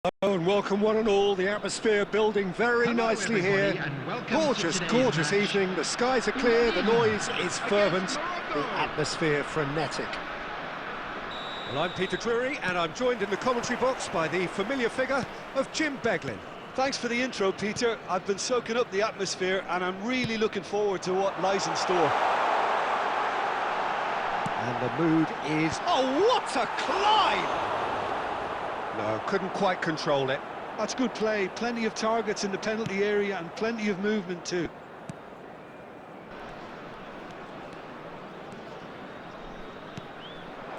Hello and welcome one and all. The atmosphere building very nicely here. Gorgeous evening. The skies are clear, the noise is fervent, the atmosphere frenetic. Well, I'm Peter Drury and I'm joined in the commentary box by the familiar figure of Jim Beglin. Thanks for the intro, Peter. I've been soaking up the atmosphere and I'm really looking forward to what lies in store. And the mood is... Oh, what a climb! No, couldn't quite control it. That's good play. Plenty of targets in the penalty area and plenty of movement too.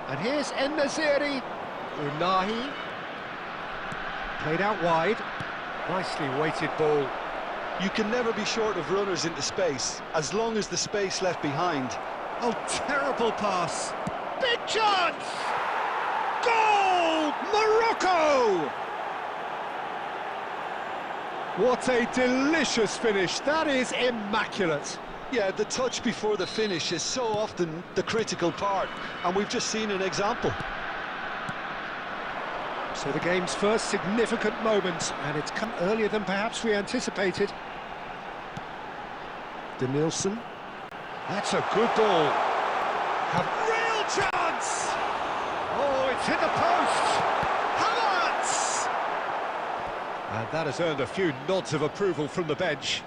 And here's En-Nesyri. Unahi. Played out wide. Nicely weighted ball. You can never be short of runners into space, as long as the space left behind. Oh, terrible pass. Big chance! Goal! Morocco! What a delicious finish. That is immaculate. Yeah, the touch before the finish is so often the critical part, and we've just seen an example. So the game's first significant moment, and it's come earlier than perhaps we anticipated. Denilson. That's a good ball. A real chance! Oh, it's hit the post! Havertz! And that has earned a few nods of approval from the bench.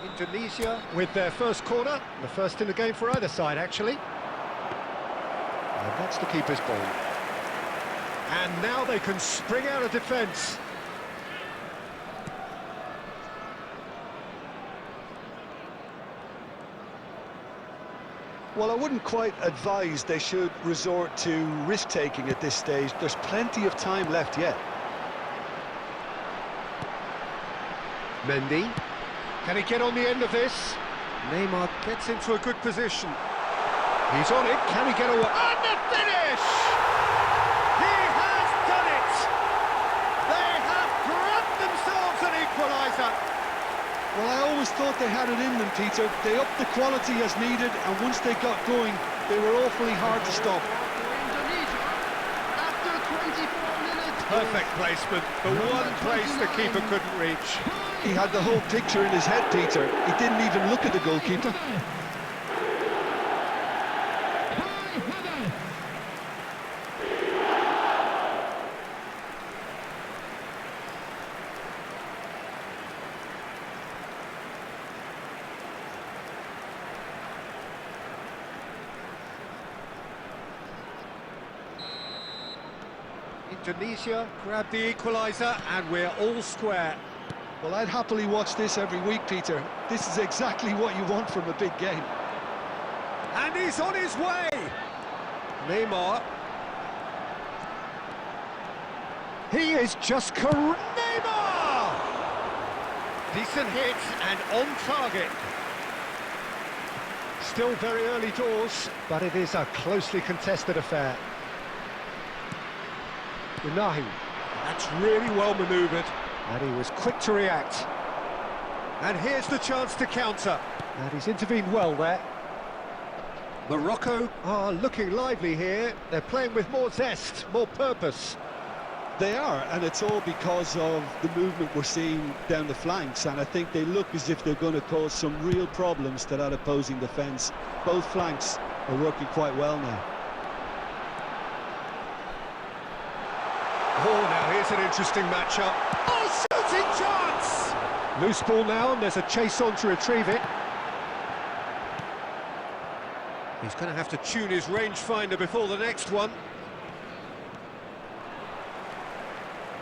Indonesia with their first corner, the first in the game for either side, actually. And that's the keeper's ball. And now they can spring out of defence. Well, I wouldn't quite advise they should resort to risk-taking at this stage. There's plenty of time left yet. Mendy. Can he get on the end of this? Neymar gets into a good position. He's on it. Can he get away? And the finish! He has done it! They have grabbed themselves an equaliser. Well, I always thought they had it in them, Peter. They upped the quality as needed, and once they got going, they were awfully hard to stop. Perfect placement, the one place the keeper couldn't reach. He had the whole picture in his head, Peter. He didn't even look at the goalkeeper. Indonesia grabbed the equaliser and we're all square. Well, I'd happily watch this every week, Peter. This is exactly what you want from a big game. And he's on his way! Neymar. He is just Neymar! Decent hit and on target. Still very early doors, but it is a closely contested affair. Unahi. That's really well manoeuvred. And he was quick to react. And here's the chance to counter. And he's intervened well there. Morocco are looking lively here. They're playing with more zest, more purpose. They are, and it's all because of the movement we're seeing down the flanks, and I think they look as if they're going to cause some real problems to that opposing defence. Both flanks are working quite well now. Oh, now here's an interesting matchup. Oh, shooting chance! Loose ball now, and there's a chase on to retrieve it. He's going to have to tune his rangefinder before the next one.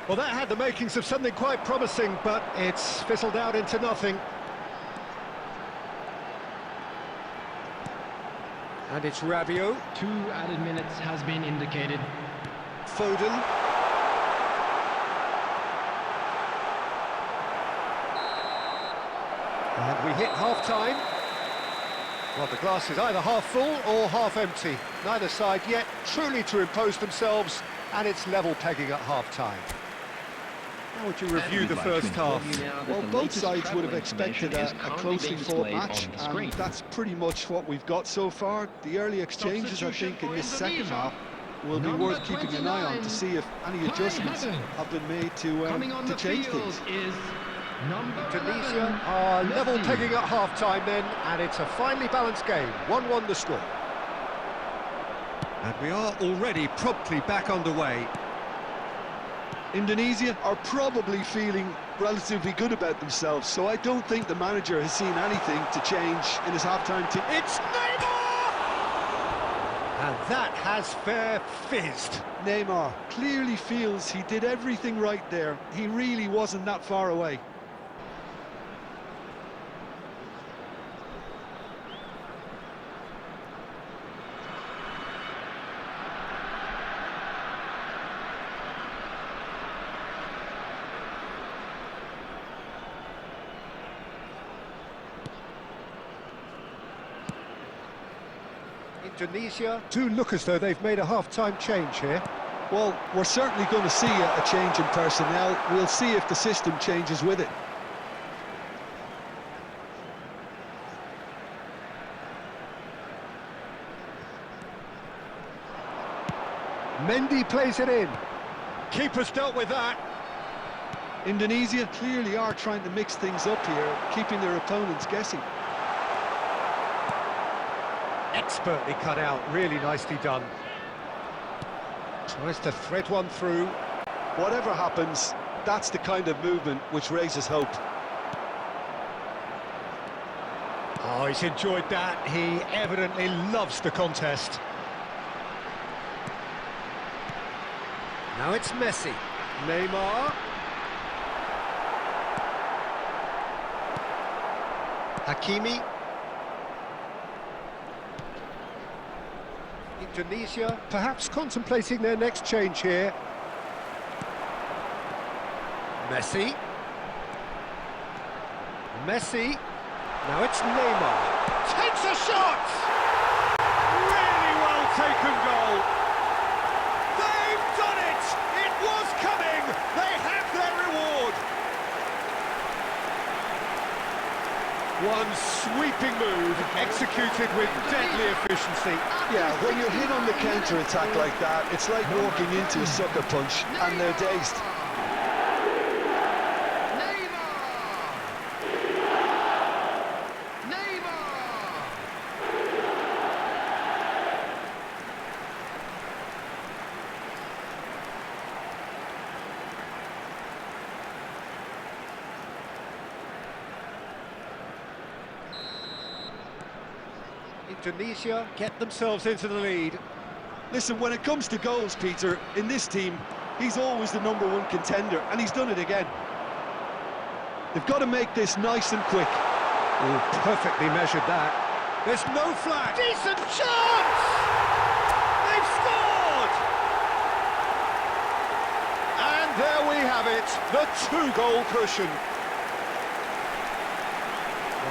Well, that had the makings of something quite promising, but it's fizzled out into nothing. And it's Rabiot. 2 added minutes has been indicated. Foden. And we hit half-time. Well, the glass is either half full or half empty. Neither side yet truly to impose themselves, and it's level pegging at half-time. How would you review the first half? Well, both sides would have expected a closely fought match, and that's pretty much what we've got so far. The early exchanges, I think, in this second half will be worth keeping an eye on to see if any adjustments have been made to change things. Indonesia are level pegging at half-time then, and it's a finely balanced game. 1-1 the score. And we are already promptly back underway. Indonesia are probably feeling relatively good about themselves, so I don't think the manager has seen anything to change in his half-time team. It's Neymar! And that has fair fizzed. Neymar clearly feels he did everything right there. He really wasn't that far away. Indonesia do look as though they've made a half-time change here. Well, we're certainly going to see a change in personnel. We'll see if the system changes with it. Mendy plays it in. Keeper's dealt with that. Indonesia clearly are trying to mix things up here, keeping their opponents guessing. Expertly cut out, really nicely done. Tries to thread one through. Whatever happens, that's the kind of movement which raises hope. Oh, he's enjoyed that. He evidently loves the contest. Now it's Messi. Neymar. Hakimi. Indonesia perhaps contemplating their next change here. Messi. Messi. Now it's Neymar. Takes a shot! Really well taken goal. They've done it! It was coming! They have their reward! One sweeping move, executed with deadly efficiency. Yeah, when you're hit on the counter-attack like that, it's like walking into a sucker punch, and they're dazed. Indonesia get themselves into the lead. Listen, when it comes to goals, Peter, in this team, he's always the #1 contender, and he's done it again. They've got to make this nice and quick. Oh, perfectly measured that. There's no flag. Decent chance! They've scored! And there we have it, the 2-goal cushion.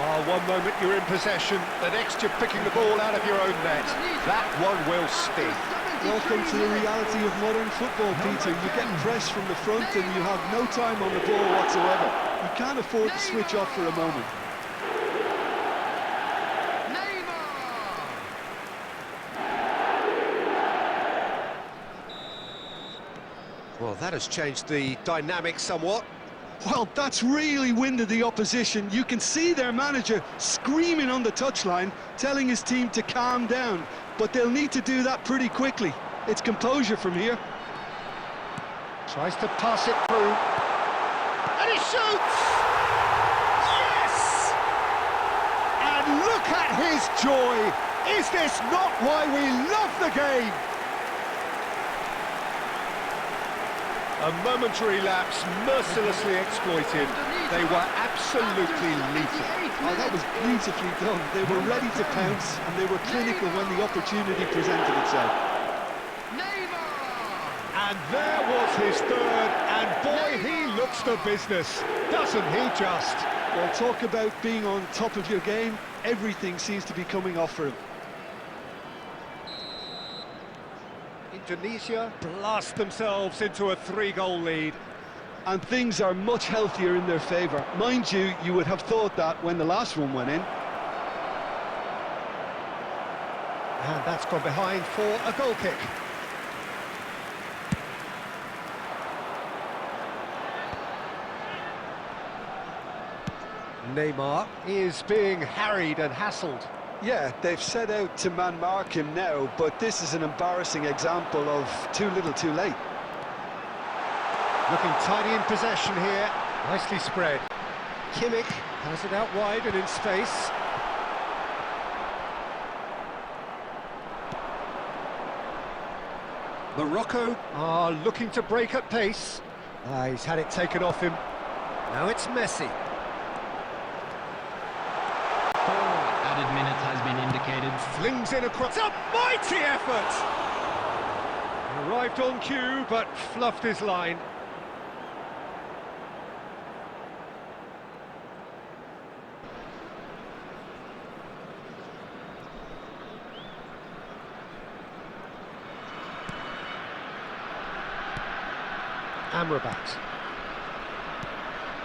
Oh, one moment you're in possession, the next you're picking the ball out of your own net. That one will sting. Welcome to the reality of modern football, Peter. You get pressed from the front and you have no time on the ball whatsoever. You can't afford to switch off for a moment. Well, that has changed the dynamic somewhat. Well, that's really winded the opposition. You can see their manager screaming on the touchline, telling his team to calm down. But they'll need to do that pretty quickly. It's composure from here. Tries to pass it through. And he shoots! Yes! And look at his joy! Is this not why we love the game? A momentary lapse, mercilessly exploited. They were absolutely lethal. Oh, that was beautifully done. They were ready to pounce, and they were clinical when the opportunity presented itself. And there was his third, and boy, he looks the business, doesn't he just? Well, talk about being on top of your game. Everything seems to be coming off for him. Indonesia blast themselves into a 3-goal lead. and things are much healthier in their favour. Mind you, you would have thought that when the last one went in. And that's gone behind for a goal kick. Neymar is being harried and hassled. Yeah, they've set out to man-mark him now, but this is an embarrassing example of too little too late. Looking tidy in possession here, nicely spread. Kimmich has it out wide and in space. Morocco are looking to break at pace. He's had it taken off him. Now it's Messi. 4 added minutes has been indicated. Flings in across. A mighty effort! Arrived on cue, but fluffed his line. Amrabat.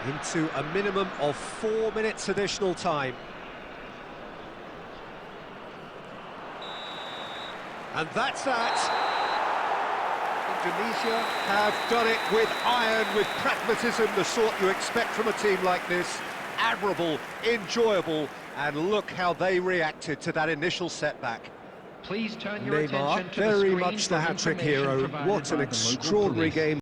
Into a minimum of 4 minutes additional time. And that's that. Indonesia have done it with iron, with pragmatism, the sort you expect from a team like this. Admirable, enjoyable, and look how they reacted to that initial setback. Please turn your Neymar, attention to the very screen much for the hat-trick information hero. provided What an by the local extraordinary police. game.